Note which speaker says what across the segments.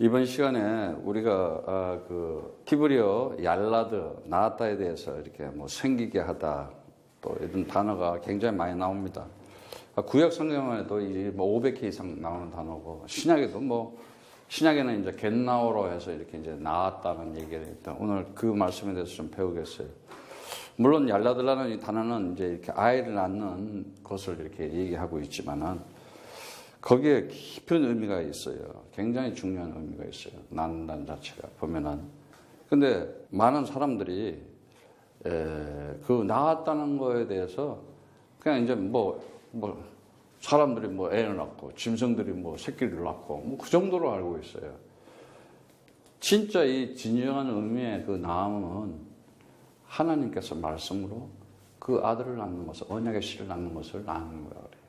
Speaker 1: 이번 시간에 우리가 히브리어 얄라드 나았다에 대해서 이렇게 뭐 생기게 하다 또 이런 단어가 굉장히 많이 나옵니다. 구약 성경에도 뭐 500개 이상 나오는 단어고 신약에는 이제 겟나오로 해서 이렇게 이제 나았다는 얘기를 했다. 오늘 그 말씀에 대해서 좀 배우겠어요. 물론 얄라드라는 이 단어는 이제 이렇게 아이를 낳는 것을 이렇게 얘기하고 있지만은 거기에 깊은 의미가 있어요. 굉장히 중요한 의미가 있어요. 낳는다는 자체가 보면은. 근데 많은 사람들이 그 낳았다는 거에 대해서 그냥 이제 사람들이 애를 낳고 짐승들이 새끼를 낳고 그 정도로 알고 있어요. 진짜 이 진정한 의미의 그 낳음은 하나님께서 말씀으로 그 아들을 낳는 것을, 언약의 씨를 낳는 것을 낳는 거라 그래요.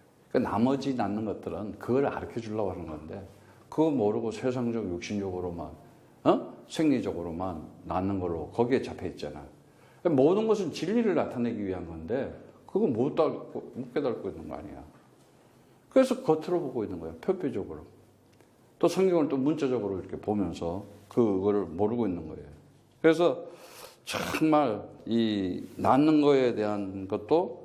Speaker 1: 나머지 낳는 것들은 그걸 가르쳐 주려고 하는 건데 그거 모르고 세상적 육신적으로만 생리적으로만 낳는 걸로 거기에 잡혀 있잖아. 모든 것은 진리를 나타내기 위한 건데 그거 못 깨닫고 있는 거 아니야. 그래서 겉으로 보고 있는 거야. 표피적으로. 또 성경을 또 문자적으로 이렇게 보면서 그거를 모르고 있는 거예요. 그래서 정말 이 낳는 거에 대한 것도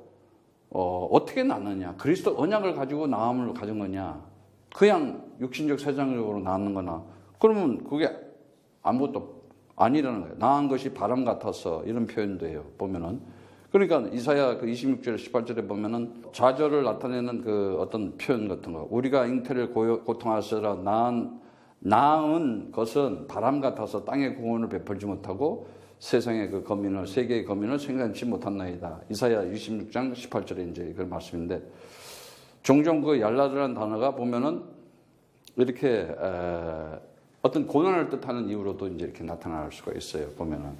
Speaker 1: 어떻게 낳느냐. 그리스도 언약을 가지고 낳음을 가진 거냐. 그냥 육신적 세상적으로 낳는 거나. 그러면 그게 아무것도 아니라는 거예요. 낳은 것이 바람 같아서 이런 표현도 해요. 보면은. 그러니까 이사야 26절 18절에 보면은 좌절을 나타내는 그 어떤 표현 같은 거. 우리가 잉태를 고통하시라 낳은 것은 바람 같아서 땅의 구원을 베풀지 못하고 세상의 그 거민을, 세계의 거민을 생각지 못한나이다. 이사야 26장 18절에 이제 그 말씀인데, 종종 그 얄라드라는 단어가 보면은 이렇게 어떤 고난을 뜻하는 이유로도 이제 이렇게 나타날 수가 있어요. 보면은.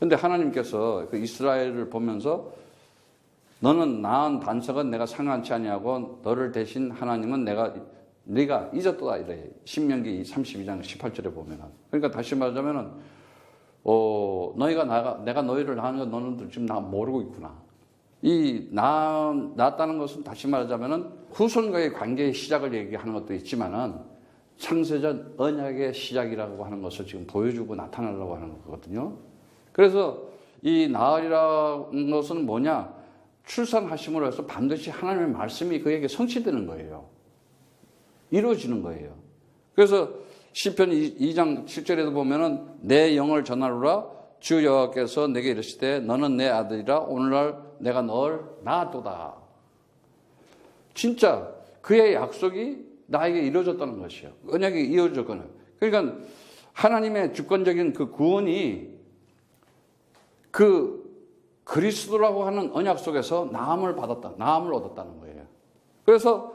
Speaker 1: 근데 하나님께서 그 이스라엘을 보면서 너는 낳은 반석은 내가 상한치 아니하고 너를 대신 하나님은 네가 잊었도다 이래. 신명기 32장 18절에 보면은. 그러니까 다시 말하자면은 내가 너희를 낳은 건 너는 지금 나 모르고 있구나. 이 낳았다는 것은 다시 말하자면은 후손과의 관계의 시작을 얘기하는 것도 있지만은 창세전 언약의 시작이라고 하는 것을 지금 보여주고 나타내려고 하는 거거든요. 그래서 이 나으리라는 것은 뭐냐? 출산하심으로 해서 반드시 하나님의 말씀이 그에게 성취되는 거예요. 이루어지는 거예요. 그래서 시편 2장 7절에도 보면은 내 영을 전하노라 주 여호와께서 내게 이르시되 너는 내 아들이라 오늘날 내가 널 낳았도다. 진짜 그의 약속이 나에게 이루어졌다는 것이요. 언약이 이루어졌거든요. 그러니까 하나님의 주권적인 그 구원이 그 그리스도라고 하는 언약 속에서 나음을 얻었다는 거예요. 그래서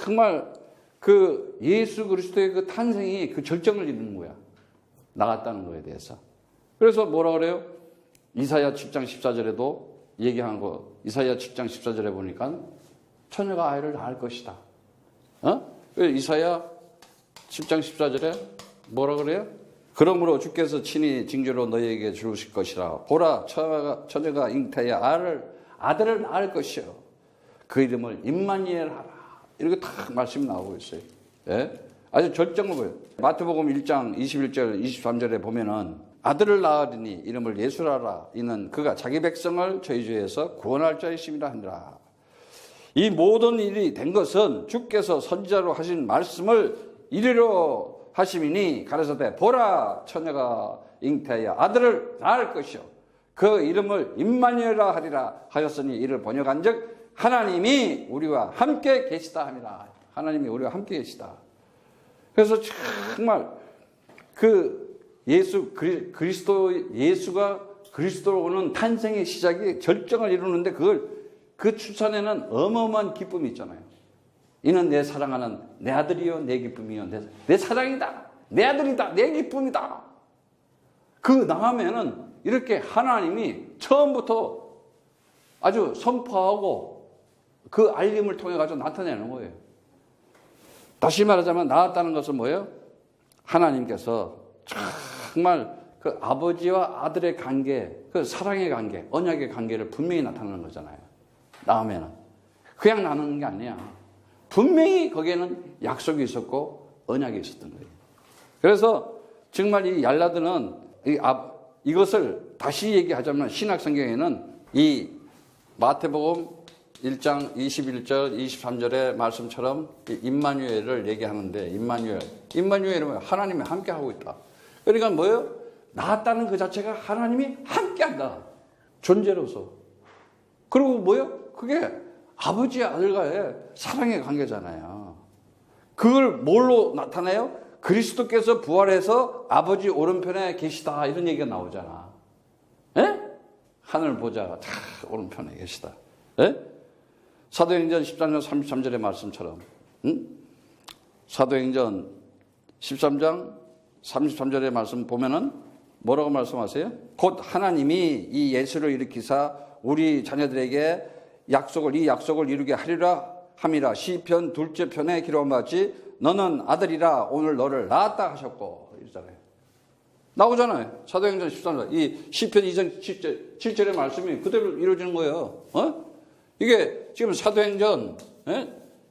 Speaker 1: 정말 그 예수 그리스도의 그 탄생이 그 절정을 이루는 거야. 나갔다는 거에 대해서. 그래서 뭐라 그래요? 이사야 7장 14절에도 얘기한 거, 이사야 7장 14절에 보니까 처녀가 아이를 낳을 것이다. 이사야 10장 14절에 뭐라 그래요? 그러므로 주께서 친히 징조로 너희에게 주실 것이라. 보라, 처녀가 잉태하여 아들을 낳을 것이요. 그 이름을 임마누엘 하라. 이렇게 딱 말씀이 나오고 있어요. 예? 아주 절정을 보여요. 마태복음 1장 21절 23절에 보면은 아들을 낳으리니 이름을 예수라라. 이는 그가 자기 백성을 저희 죄에서 구원할 자이심이라 하니라. 이 모든 일이 된 것은 주께서 선지자로 하신 말씀을 이루려 하심이니 가라사대 보라 처녀가 잉태하여 아들을 낳을 것이요 그 이름을 임마누엘라 하리라 하였으니 이를 번역한즉 하나님이 우리와 함께 계시다 함이라. 하나님이 우리와 함께 계시다. 그래서 정말 그 예수가 그리스도로는 탄생의 시작이 절정을 이루는데 그 출산에는 어마어마한 기쁨이 있잖아요. 이는 내 사랑하는 내 아들이요 내 기쁨이요 내 사랑이다. 내 아들이다. 내 기쁨이다. 그 다음에는 이렇게 하나님이 처음부터 아주 선포하고 그 알림을 통해 가지고 나타내는 거예요. 다시 말하자면 낳았다는 것은 뭐예요? 하나님께서 정말 그 아버지와 아들의 관계, 그 사랑의 관계, 언약의 관계를 분명히 나타내는 거잖아요. 낳으면은 그냥 나누는 게 아니야. 분명히 거기에는 약속이 있었고 언약이 있었던 거예요. 그래서 정말 이 얄라드는 이것을 다시 얘기하자면 신약 성경에는 이 마태복음 1장 21절 23절의 말씀처럼 임마누엘을 얘기하는데 임마누엘은 뭐예요? 하나님이 함께하고 있다. 그러니까 뭐예요? 나았다는 그 자체가 하나님이 함께한다. 존재로서. 그리고 뭐예요? 그게 아버지 아들과의 사랑의 관계잖아요. 그걸 뭘로 나타내요? 그리스도께서 부활해서 아버지 오른편에 계시다 이런 얘기가 나오잖아. 에? 하늘 보좌가 다 오른편에 계시다. 에? 사도행전 13장 33절의 말씀처럼 사도행전 13장 33절의 말씀 보면은 뭐라고 말씀하세요? 곧 하나님이 이 예수를 일으키사 우리 자녀들에게 이 약속을 이루게 하리라 함이라. 시편 2째 편에 기록한 같이 너는 아들이라 오늘 너를 낳았다 하셨고 이러잖아요. 나오잖아요. 사도행전 13장 이 시편 2장 7절의 말씀이 그대로 이루어지는 거예요. 이게 지금 사도행전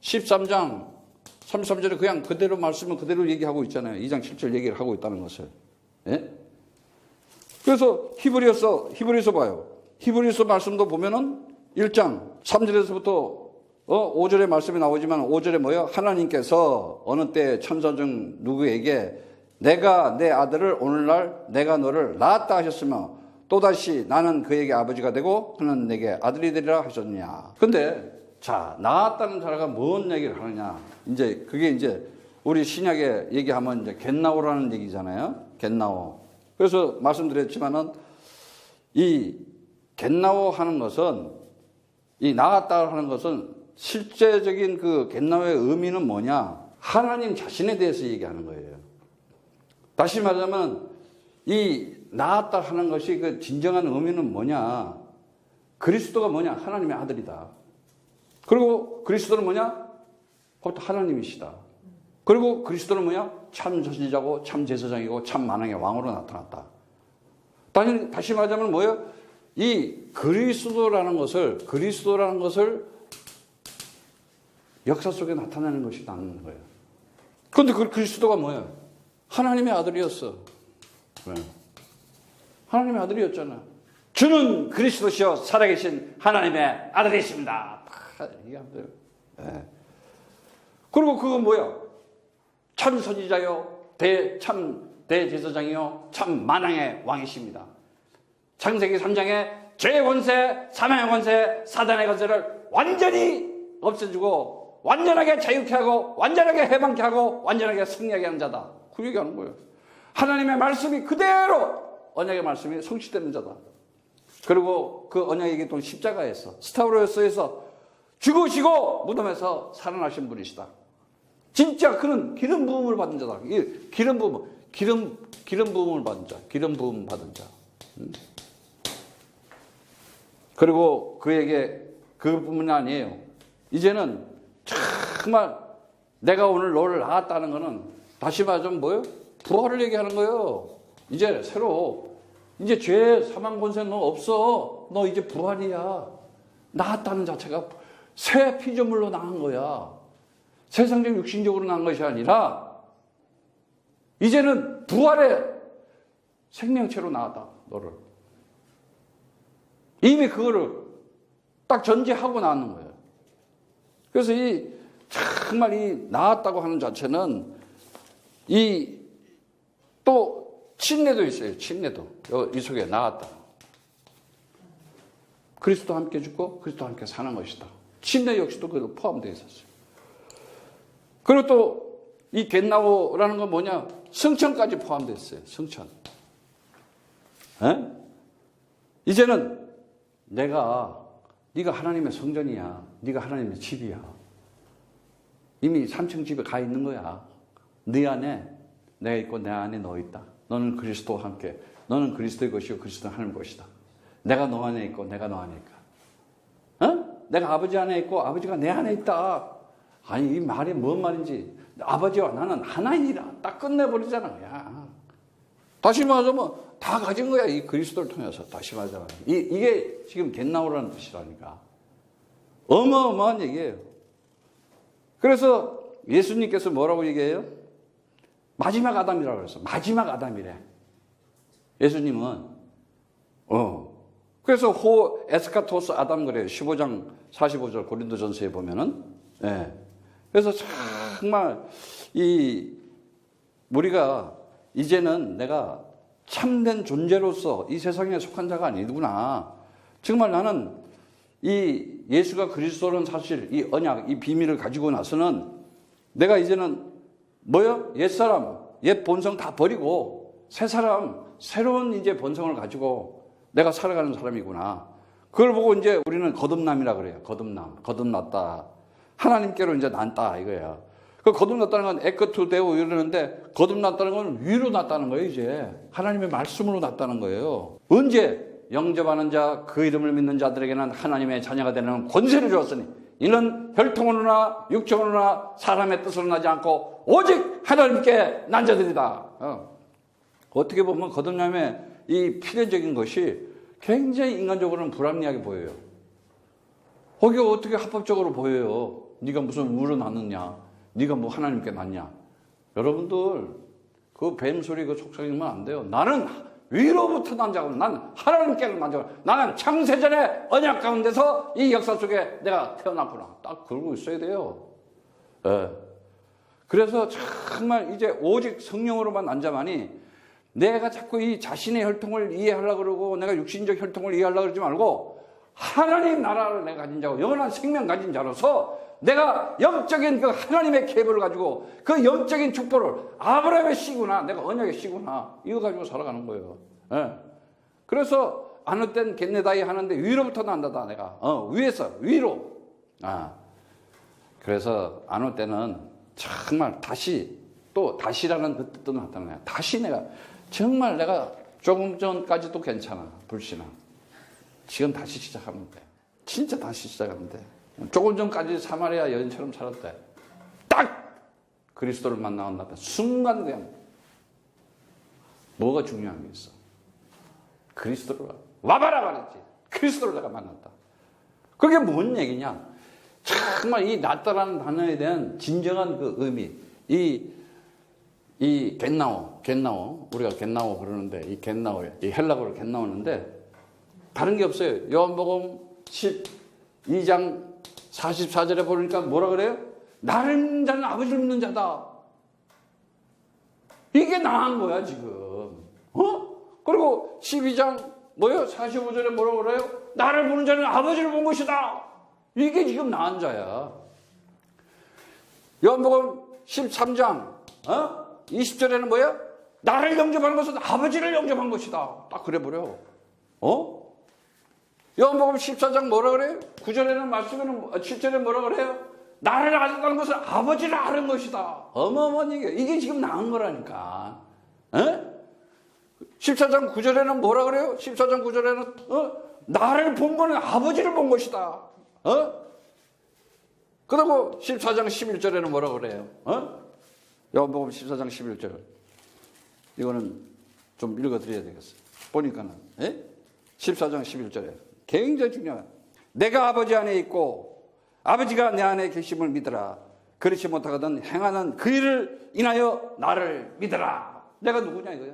Speaker 1: 13장 33절에 그냥 그대로 말씀을 그대로 얘기하고 있잖아요. 2장 7절 얘기를 하고 있다는 것을. 그래서 히브리서 봐요. 히브리서 말씀도 보면은 1장 3절에서부터 5절의 말씀이 나오지만 5절에 뭐예요? 하나님께서 어느 때 천사 중 누구에게 내가 내 아들을 오늘날 내가 너를 낳았다 하셨으며 또다시 나는 그에게 아버지가 되고 그는 내게 아들이 되리라 하셨느냐. 근데 자, 낳았다는 자가 뭔 얘기를 하느냐. 그게 우리 신약에 얘기하면 겟나오라는 얘기잖아요. 겟나오. 그래서 말씀드렸지만은 이 겟나오 하는 것은 이 낳았다 하는 것은 실제적인 그 겟나오의 의미는 뭐냐? 하나님 자신에 대해서 얘기하는 거예요. 다시 말하자면 이 낳았다 하는 것이 그 진정한 의미는 뭐냐? 그리스도가 뭐냐? 하나님의 아들이다. 그리고 그리스도는 뭐냐? 그것도 하나님이시다. 그리고 그리스도는 뭐냐? 참 선지자고 참 제사장이고 참 만왕의 왕으로 나타났다. 다시 말하자면 뭐예요? 이 그리스도라는 것을 역사 속에 나타내는 것이 나는 거예요. 그런데 그 그리스도가 뭐예요? 하나님의 아들이었어. 왜? 하나님의 아들이었잖아. 주는 그리스도시여 살아계신 하나님의 아들이십니다. 이게 안 돼요. 네. 그리고 그건 뭐야? 참 선지자요, 참 대제사장이요, 참 만왕의 왕이십니다. 창세기 3장에 죄의 권세, 사망의 권세, 사단의 권세를 완전히 없애주고 완전하게 자유케 하고 완전하게 해방케 하고 완전하게 승리하게 하는 자다. 그 얘기하는 거예요. 하나님의 말씀이 그대로 언약의 말씀이 성취되는 자다. 그리고 그 언약의 또 십자가에서 스타브로스에서 죽으시고 무덤에서 살아나신 분이시다. 진짜 그는 기름 부음을 받은 자다. 기름 부음을 받은 자, 기름 부음 받은 자. 그리고 그에게 그뿐만이 아니에요. 이제는 정말 내가 오늘 너를 낳았다는 것은 다시 말하자면 뭐예요? 부활을 얘기하는 거예요. 이제 이제 죄 사망 권세 너 없어. 너 이제 부활이야. 낳았다는 자체가 새 피조물로 낳은 거야. 세상적 육신적으로 낳은 것이 아니라 이제는 부활의 생명체로 낳았다. 너를. 이미 그거를 딱 전제하고 낳는 거예요. 그래서 정말 낳았다고 하는 자체는 또 침례도 있어요. 침례도. 이 속에 낳았다. 그리스도 함께 죽고 그리스도 함께 사는 것이다. 침례 역시도 그로 포함되어 있었어요. 그리고 또 이 겟나오라는 건 뭐냐? 성천까지 포함되어 있어요. 성천. 이제는 네가 하나님의 성전이야. 네가 하나님의 집이야. 이미 3층 집에 가 있는 거야. 네 안에 내가 있고 내 안에 너 있다. 너는 그리스도와 함께. 너는 그리스도의 것이고 그리스도는 하나님의 것이다. 내가 너 안에 있고 내가 너 안에 있다. 내가 아버지 안에 있고 아버지가 내 안에 있다. 아니 이 말이 뭔 말인지. 아버지와 나는 하나이니라. 딱 끝내버리잖아. 그냥. 다시 말하자면 다 가진 거야. 이 그리스도를 통해서. 다시 말하자면. 이게 지금 겟나오라는 뜻이라니까. 어마어마한 얘기예요. 그래서 예수님께서 뭐라고 얘기해요? 마지막 아담이라고 그랬어. 마지막 아담이래. 예수님은. 그래서 에스카토스 아담 그래요. 15장 45절 고린도전서에 보면은. 예. 그래서 정말 우리가 이제는 내가 참된 존재로서 이 세상에 속한 자가 아니구나. 정말 나는 이 예수가 그리스도는 사실 이 언약, 이 비밀을 가지고 나서는 내가 이제는 뭐요? 옛사람, 옛 본성 다 버리고 새 사람, 새로운 이제 본성을 가지고 내가 살아가는 사람이구나. 그걸 보고 이제 우리는 거듭남이라 그래요. 거듭났다. 하나님께로 이제 난다 이거야. 그 거듭났다는 건 에크투 데오 이러는데 거듭났다는 건 위로 났다는 거예요. 이제 하나님의 말씀으로 났다는 거예요. 언제? 영접하는 자, 그 이름을 믿는 자들에게는 하나님의 자녀가 되는 권세를 주었으니 이는 혈통으로나 육정으로나 사람의 뜻으로 나지 않고 오직 하나님께 난 자들이다. 어떻게 보면 거듭남의 이 필연적인 것이 굉장히 인간적으로는 불합리하게 보여요. 거기가 어떻게 합법적으로 보여요? 네가 무슨 위로 났느냐? 네가 뭐 하나님께 났냐? 여러분들 그 뱀소리 그 속삭이면 안 돼요. 나는 위로부터 난 자고 난 하나님께 난 자고 나는 창세전의 언약 가운데서 이 역사 속에 내가 태어났구나. 딱 그러고 있어야 돼요. 네. 그래서 정말 이제 오직 성령으로만 난 자만이 내가 자꾸 이 자신의 혈통을 이해하려고 그러고 내가 육신적 혈통을 이해하려고 그러지 말고 하나님 나라를 내가 가진 자고 영원한 생명 가진 자로서 내가 영적인 그 하나님의 계보를 가지고 그 영적인 축복을 아브라함의 씨구나 내가 언약의 씨구나 이거 가지고 살아가는 거예요. 네. 그래서 안 헛된 겟네다이 하는데 위로부터 난다다 내가 위에서 위로. 그래서 안 올 때는 정말 다시라는 그 뜻도 나타나요. 다시 내가 정말 내가 조금 전까지도 괜찮아 불신앙. 지금 다시 시작하면 돼. 진짜 다시 시작하면 돼. 조금 전까지 사마리아 여인처럼 살았대. 딱 그리스도를 만나고 나면 순간 그냥 뭐가 중요한 게 있어. 그리스도를 와봐라 말했지. 그리스도를 내가 만났다. 그게 뭔 얘기냐? 정말 이 낫다라는 단어에 대한 진정한 그 의미. 이 겟나오 우리가 겟나오 그러는데 이 겟나오에 이 헬라어로 겟나오는데 다른 게 없어요. 요한복음 12장 44절에 보니까 뭐라 그래요? 나를 믿는 자는 아버지를 믿는 자다. 이게 나은 거야 지금. 그리고 12장 45절에 뭐라 그래요? 나를 보는 자는 아버지를 본 것이다. 이게 지금 나은 자야. 요한복음 13장 20절에는 뭐야? 나를 영접하는 것은 아버지를 영접한 것이다. 딱 그래버려. 요한복음 14장 뭐라 그래요? 9절에는 말씀에는 7절에 뭐라 그래요? 나를 알았다는 것은 아버지를 아는 것이다. 어마어마한 얘기야. 이게 지금 나은 거라니까. 14장 9절에는 뭐라 그래요? 14장 9절에는 나를 본 거는 아버지를 본 것이다. 그리고 14장 11절에는 뭐라 그래요? 요한복음 14장 11절. 이거는 좀 읽어드려야 되겠어요. 보니까는 14장 11절에 굉장히 중요해요. 내가 아버지 안에 있고 아버지가 내 안에 계심을 믿으라. 그렇지 못하거든 행하는 그 일을 인하여 나를 믿으라. 내가 누구냐 이거야.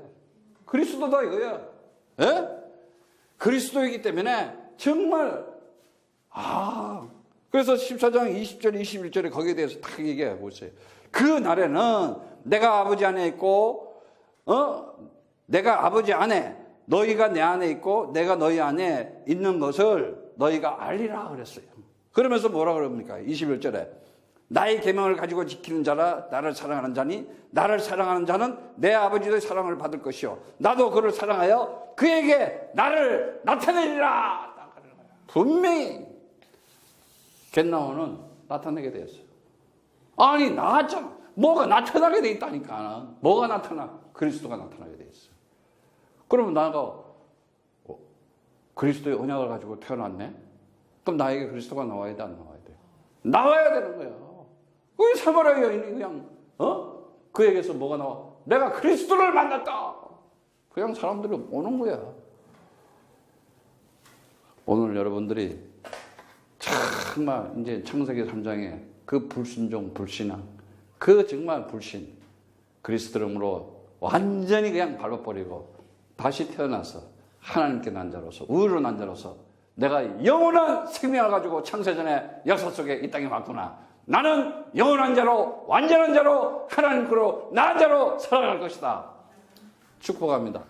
Speaker 1: 그리스도다 이거야. 그리스도이기 때문에 정말 그래서 14장 20절 21절에 거기에 대해서 딱 얘기하고 있어요. 그 날에는 내가 아버지 안에 있고 내가 아버지 안에 너희가 내 안에 있고 내가 너희 안에 있는 것을 너희가 알리라 그랬어요. 그러면서 뭐라 그럽니까? 21절에 나의 계명을 가지고 지키는 자라 나를 사랑하는 자니 나를 사랑하는 자는 내 아버지의 사랑을 받을 것이요 나도 그를 사랑하여 그에게 나를 나타내리라. 분명히 겟나오는 나타내게 되었어요. 아니 나왔잖아. 뭐가 나타나게 돼 있다니까. 뭐가 나타나? 그리스도가 나타나게 돼 있어. 그러면 나가 그리스도의 언약을 가지고 태어났네? 그럼 나에게 그리스도가 나와야 돼, 안 나와야 돼? 나와야 되는 거야. 왜 사마리아 여인이 그냥 그에게서 뭐가 나와? 내가 그리스도를 만났다. 그냥 사람들이 오는 거야. 오늘 여러분들이 정말 이제 창세기 3장에 그 불순종, 불신앙, 그 정말 불신, 그리스도 이름으로 완전히 그냥 밟아버리고 다시 태어나서 하나님께 난 자로서, 의로 난 자로서 내가 영원한 생명을 가지고 창세전의 역사 속에 이 땅에 왔구나. 나는 영원한 자로, 완전한 자로, 하나님께로 나은 자로 살아갈 것이다. 축복합니다.